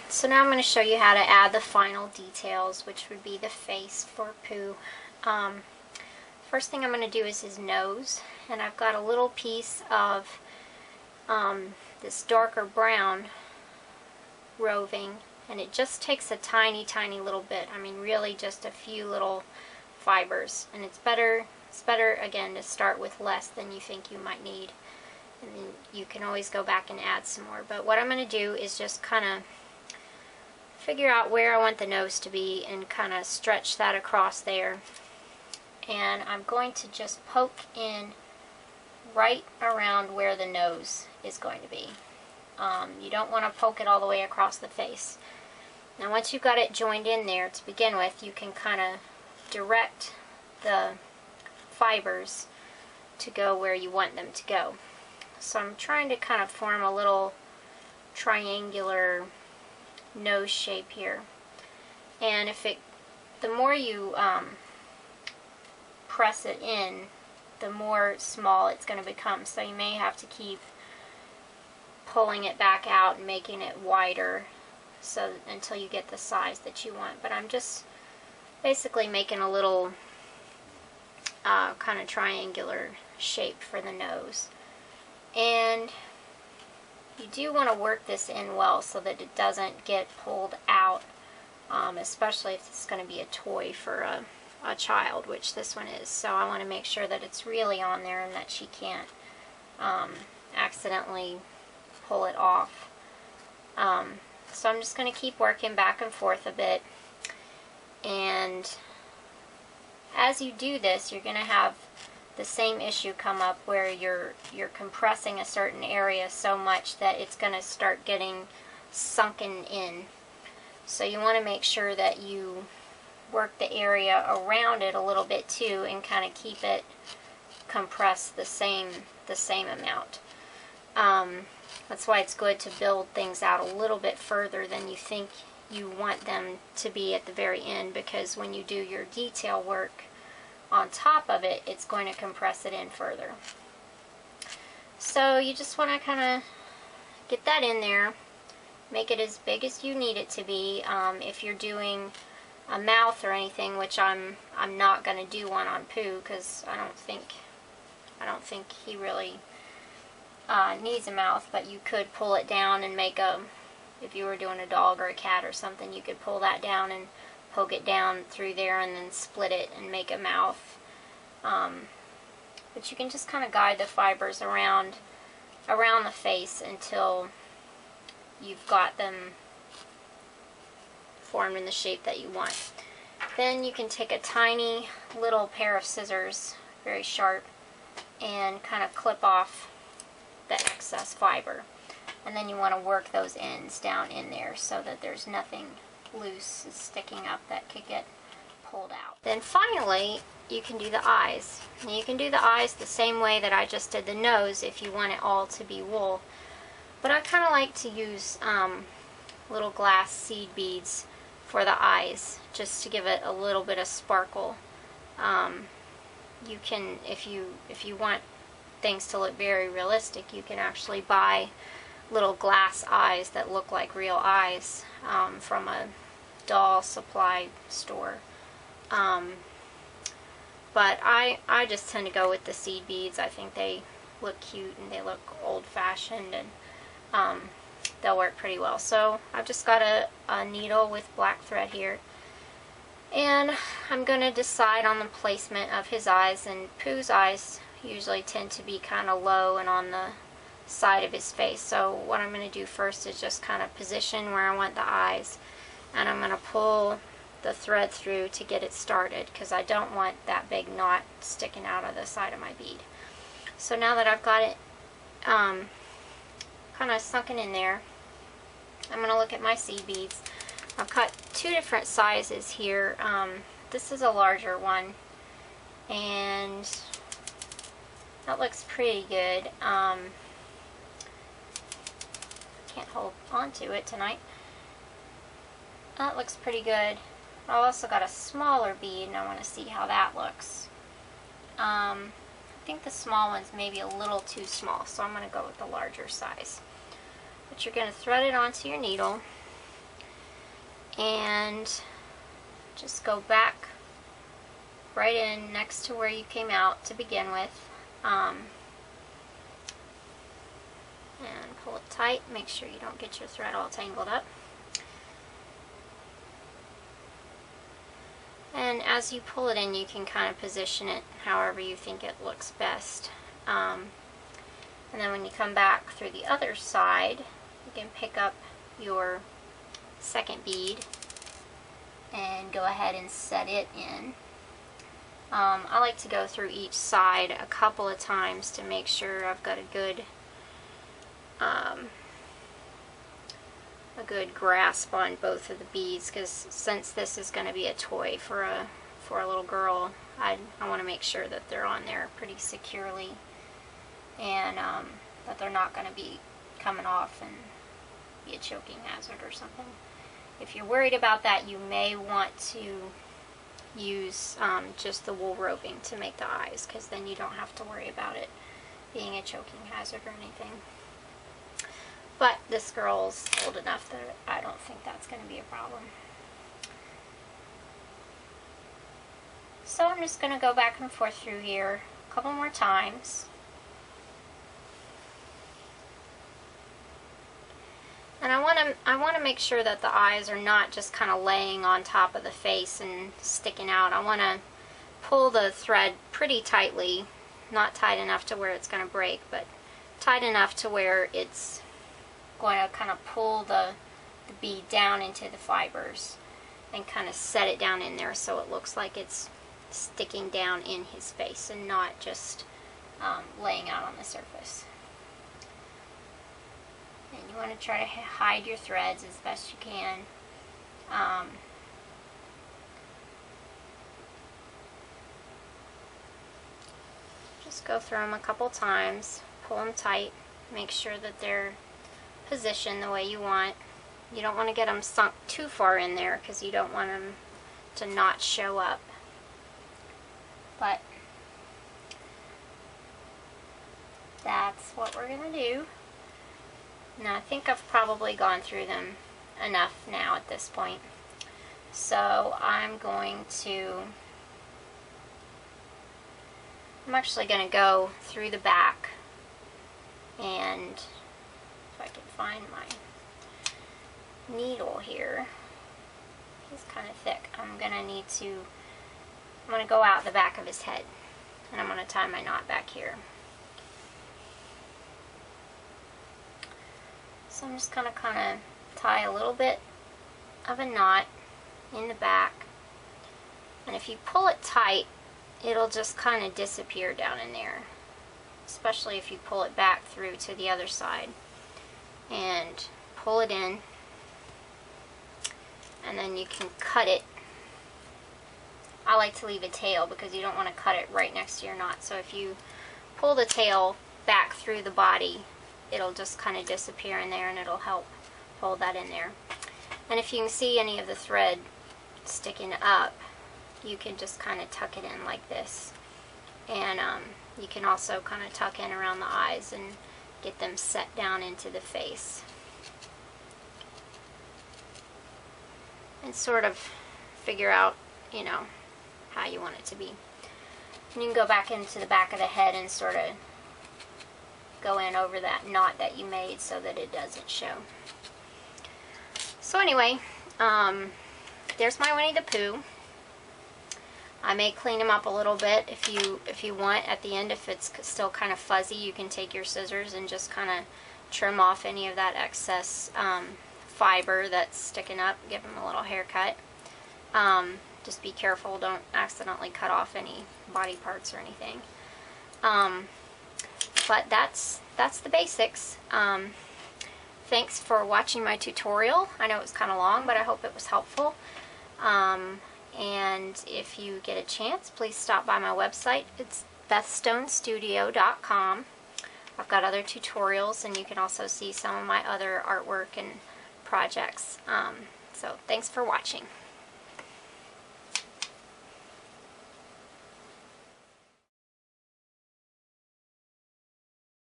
So now I'm going to show you how to add the final details, which would be the face for Pooh. First thing I'm going to do is his nose, and I've got a little piece of this darker brown roving, and it just takes a tiny little bit. I mean, really just a few little fibers, and it's better again to start with less than you think you might need, and then you can always go back and add some more. But what I'm going to do is just kind of figure out where I want the nose to be and kind of stretch that across there. And I'm going to just poke in right around where the nose is going to be. You don't want to poke it all the way across the face. Now once you've got it joined in there to begin with, you can kind of direct the fibers to go where you want them to go. So I'm trying to kind of form a little triangular nose shape here, and the more you press it in, the more small it's going to become, so you may have to keep pulling it back out and making it wider until you get the size that you want. But I'm just basically making a little kind of triangular shape for the nose, and you do want to work this in well so that it doesn't get pulled out, especially if it's going to be a toy for a child, which this one is. So I want to make sure that it's really on there and that she can't accidentally pull it off. So I'm just going to keep working back and forth a bit, and as you do this, you're going to have the same issue come up where you're compressing a certain area so much that it's going to start getting sunken in. So you want to make sure that you work the area around it a little bit too, and kind of keep it compressed the same amount. That's why it's good to build things out a little bit further than you think you want them to be at the very end, because when you do your detail work on top of it, it's going to compress it in further. So you just want to kind of get that in there, make it as big as you need it to be. If you're doing a mouth or anything, which I'm not going to do one on Pooh, because I don't think he really needs a mouth, but you could pull it down and make if you were doing a dog or a cat or something, you could pull that down and poke it down through there and then split it and make a mouth. But you can just kind of guide the fibers around the face until you've got them formed in the shape that you want. Then you can take a tiny little pair of scissors, very sharp, and kind of clip off the excess fiber. And then you want to work those ends down in there so that there's nothing loose sticking up that could get pulled out. Then finally, you can do the eyes. And you can do the eyes the same way that I just did the nose if you want it all to be wool. But I kind of like to use little glass seed beads for the eyes, just to give it a little bit of sparkle. You can, if you want things to look very realistic, you can actually buy little glass eyes that look like real eyes from a doll supply store. But I just tend to go with the seed beads. I think they look cute and they look old-fashioned, and they'll work pretty well. So I've just got a needle with black thread here, and I'm going to decide on the placement of his eyes. And Pooh's eyes usually tend to be kind of low and on the side of his face. So what I'm going to do first is just kind of position where I want the eyes, and I'm going to pull the thread through to get it started, because I don't want that big knot sticking out of the side of my bead. So now that I've got it kind of sunken in there, I'm going to look at my seed beads. I've cut two different sizes here. This is a larger one, and that looks pretty good. Can't hold on to it tonight. That looks pretty good. I've also got a smaller bead, and I want to see how that looks. I think the small one's maybe a little too small, so I'm going to go with the larger size. But you're going to thread it onto your needle, and just go back right in next to where you came out to begin with, and pull it tight. Make sure you don't get your thread all tangled up. And as you pull it in, you can kind of position it however you think it looks best. And then when you come back through the other side, you can pick up your second bead and go ahead and set it in. I like to go through each side a couple of times to make sure I've got a good grasp on both of the beads, because since this is going to be a toy for a little girl, I want to make sure that they're on there pretty securely, and that they're not going to be coming off and be a choking hazard or something. If you're worried about that, you may want to use just the wool roping to make the eyes, because then you don't have to worry about it being a choking hazard or anything. But this girl's old enough that I don't think that's going to be a problem. So I'm just going to go back and forth through here a couple more times. And I want to make sure that the eyes are not just kind of laying on top of the face and sticking out. I want to pull the thread pretty tightly, not tight enough to where it's going to break, but tight enough to where it's going to kind of pull the bead down into the fibers and kind of set it down in there so it looks like it's sticking down in his face and not just laying out on the surface. And you want to try to hide your threads as best you can. Just go through them a couple times, pull them tight, make sure that they're positioned the way you want. You don't want to get them sunk too far in there because you don't want them to not show up. But that's what we're going to do. Now I think I've probably gone through them enough now at this point. So I'm actually going to go through the back, and if I can find my needle here, he's kind of thick. I'm going to go out the back of his head, and I'm going to tie my knot back here. So I'm just going to kind of tie a little bit of a knot in the back, and if you pull it tight, it'll just kind of disappear down in there, especially if you pull it back through to the other side. And pull it in, and then you can cut it. I like to leave a tail because you don't want to cut it right next to your knot. So if you pull the tail back through the body, it'll just kind of disappear in there, and it'll help hold that in there. And if you can see any of the thread sticking up, you can just kind of tuck it in like this. And you can also kind of tuck in around the eyes and get them set down into the face. And sort of figure out, you know, how you want it to be. And you can go back into the back of the head and sort of go in over that knot that you made so that it doesn't show. So anyway, there's my Winnie the Pooh. I may clean him up a little bit if you want. At the end, if it's still kind of fuzzy, you can take your scissors and just kind of trim off any of that excess fiber that's sticking up. Give him a little haircut. Just be careful, don't accidentally cut off any body parts or anything. But that's the basics. Thanks for watching my tutorial. I know it was kind of long, but I hope it was helpful. And if you get a chance, please stop by my website. It's bethstonestudio.com. I've got other tutorials, and you can also see some of my other artwork and projects. So thanks for watching.